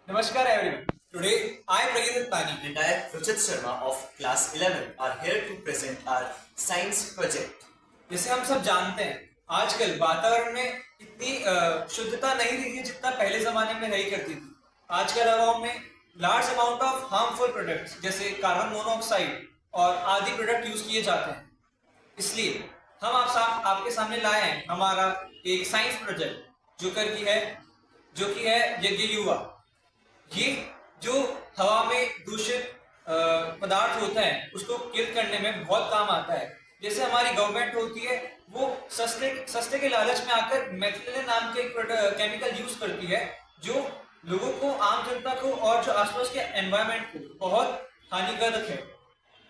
Namaskar everyone. Today I am Pragyat Pani And I, Ruchit Sharma of class 11, are here to present our science project. जैसे हम सब जानते हैं आजकल वातावरण में इतनी शुद्धता नहीं रही है जितना पहले जमाने में रही करती थी। आजकल हवाओं में large amount of harmful products जैसे कार्बन मोनोऑक्साइड और आदि प्रोडक्ट यूज किए जाते हैं। इसलिए हम आपके सामने लाए हैं हमारा एक साइंस प्रोजेक्ट जो कि है यज्ञ युवा। ये जो हवा में दूषित पदार्थ होता है उसको किल करने में बहुत काम आता है। जैसे हमारी गवर्नमेंट होती है वो सस्ते के लालच में आकर मेथिलीन नाम के एक केमिकल यूज करती है जो लोगों को, आम जनता को और जो आसपास के एनवायरनमेंट को बहुत हानिकारक है।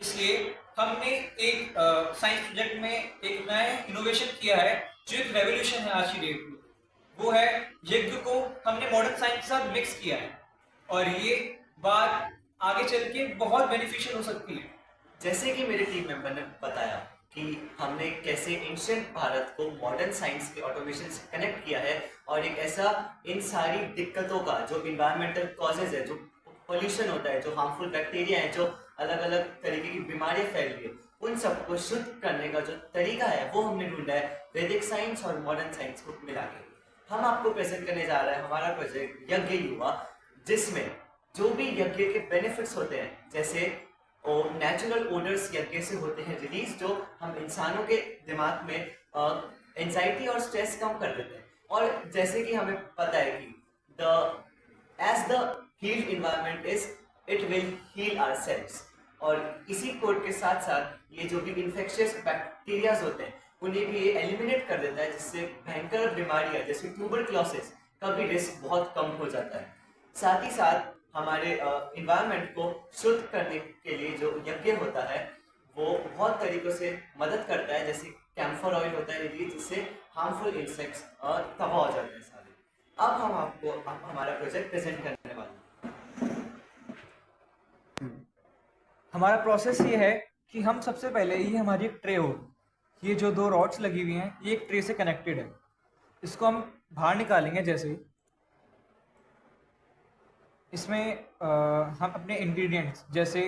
इसलिए हमने एक साइंस प्रोजेक्ट में एक नया इनोवेशन किया है जो एक रेवोल्यूशन है आज की डेट में। वो है यज्ञ को हमने मॉडर्न साइंस के साथ मिक्स किया है और ये बात आगे चल के बहुत बेनिफिशियल हो सकती है। जैसे कि मेरे टीम मेंबर ने बताया कि हमने कैसे एंशिएंट भारत को मॉडर्न साइंस के ऑटोमेशन से कनेक्ट किया है और एक ऐसा इन सारी दिक्कतों का जो इन्वायरमेंटल कॉजेज है, जो पोल्यूशन होता है, जो हार्मफुल बैक्टीरिया है, जो अलग अलग तरीके की बीमारियां फैल रही है, उन सबको शुद्ध करने का जो तरीका है वो हमने ढूंढा है वैदिक साइंस और मॉडर्न साइंस को मिला के। हम आपको प्रेजेंट करने जा रहे हैं हमारा प्रोजेक्ट यज्ञ युवा, जिसमें जो भी यज्ञ के बेनिफिट्स होते हैं, जैसे नेचुरल ओडर्स यज्ञ से होते हैं रिलीज, जो हम इंसानों के दिमाग में एंजाइटी और स्ट्रेस कम कर देते हैं। और जैसे कि हमें पता है कि the healed environment is, it will heal ourselves. और इसी कोड के साथ साथ ये जो भी इन्फेक्शियस बैक्टीरियाज होते हैं उन्हें भी ये एलिमिनेट कर देता है, जिससे भयंकर बीमारियां जैसे ट्यूबरक्लोसिस का भी रिस्क बहुत कम हो जाता है। साथ ही साथ हमारे इन्वायरमेंट को शुद्ध करने के लिए जो यज्ञ होता है वो बहुत तरीकों से मदद करता है, जैसे कैम्फर ऑयल होता है रिलीज, जिससे हार्मफुल इंसेक्ट्स तबाह हो जाते हैं सारे। अब हम आपको हमारा प्रोजेक्ट प्रेजेंट करने वाले हैं। हमारा प्रोसेस ये है कि हम सबसे पहले ये हमारी एक ट्रे हो, ये जो दो रॉड्स लगी हुई हैं ये एक ट्रे से कनेक्टेड है। इसको हम बाहर निकालेंगे। जैसे इसमें हम अपने इंग्रेडिएंट्स जैसे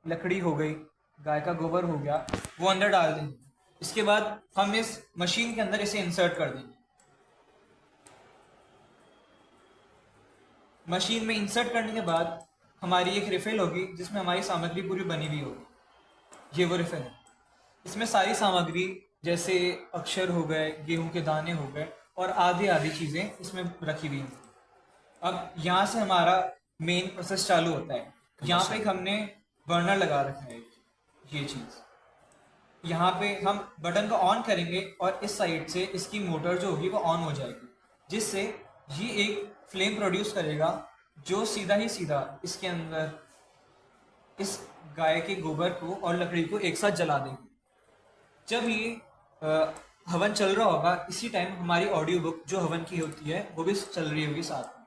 लकड़ी हो गई, गाय का गोबर हो गया, वो अंदर डाल देंगे। इसके बाद हम इस मशीन के अंदर इसे इंसर्ट कर देंगे। मशीन में इंसर्ट करने के बाद हमारी एक रिफिल होगी जिसमें हमारी सामग्री पूरी बनी हुई होगी। ये वो रिफिल है। इसमें सारी सामग्री जैसे अक्षर हो गए, गेहूं के दाने हो गए और आदि आदि चीज़ें इसमें रखी हुई हैं। अब यहाँ से हमारा मेन प्रोसेस चालू होता है। यहाँ पे हमने बर्नर लगा रखा है, ये चीज़। यहाँ पे हम बटन को ऑन करेंगे और इस साइड से इसकी मोटर जो होगी वो ऑन हो जाएगी, जिससे ये एक फ्लेम प्रोड्यूस करेगा जो सीधा ही सीधा इसके अंदर इस गाय के गोबर को और लकड़ी को एक साथ जला देंगे। जब ये हवन चल रहा होगा, इसी टाइम हमारी ऑडियो बुक जो हवन की होती है वो भी चल रही होगी साथ में।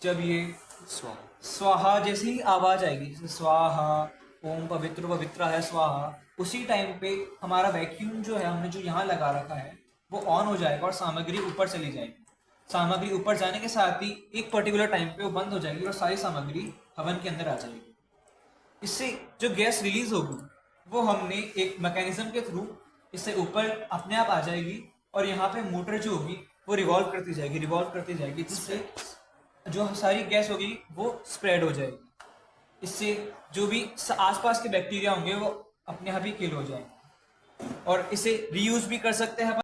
जब ये स्वाहा जैसी ही आवाज आएगी, जैसे स्वाहा ओम पवित्र पवित्र है स्वाहा, उसी टाइम पे हमारा वैक्यूम जो है हमने जो यहाँ लगा रखा है वो ऑन हो जाएगा और सामग्री ऊपर चली जाएगी। सामग्री ऊपर जाने के साथ ही एक पर्टिकुलर टाइम पे वो बंद हो जाएगी और सारी सामग्री हवन के अंदर आ जाएगी। इससे जो गैस रिलीज होगी वो हमने एक मैकेनिज्म के थ्रू इससे ऊपर अपने आप आ जाएगी और यहाँ पे मोटर जो होगी वो रिवॉल्व करती जाएगी, जिससे जो सारी गैस होगी वो स्प्रेड हो जाएगी। इससे जो भी आसपास के बैक्टीरिया होंगे वो अपने आप ही किल हो जाएंगे और इसे रीयूज भी कर सकते हैं।